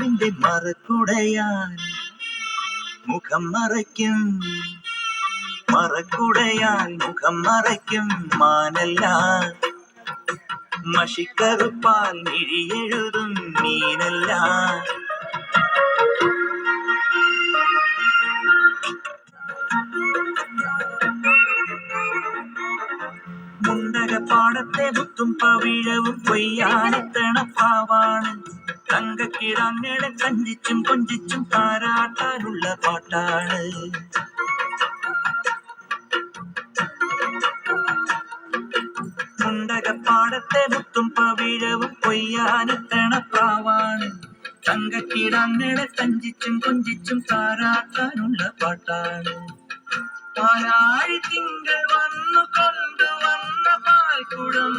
നിന്റെ മറക്കുടയാൻ മുഖം മറയ്ക്കും, മറക്കുടയാൽ മുഖം മറയ്ക്കും മാനല്ല, മഷിക്കറുപ്പാൽ മിഴിയെഴുതും മീനല്ല. മുണ്ടകപ്പാടത്തെ മുത്തും പവിഴവും കൊയ്യാനെത്തണ പാവാണ്, തങ്കക്കിടാങ്ങളെ കഞ്ചിച്ചും കൊഞ്ചിച്ചും താരാട്ടാനുള്ള പാട്ടാണ്. മുണ്ടകപ്പാടത്തെ മുത്തും പവിഴവും കൊയ്യാനെത്തണ പ്രാവാണ്, തങ്കക്കിടാങ്ങളെ കഞ്ചിച്ചും കൊഞ്ചിച്ചും താരാട്ടാനുള്ള പാട്ടാണ്. പാലാഴി തിങ്കൾ വന്നു കൊണ്ടുവന്ന പാൽക്കുടം,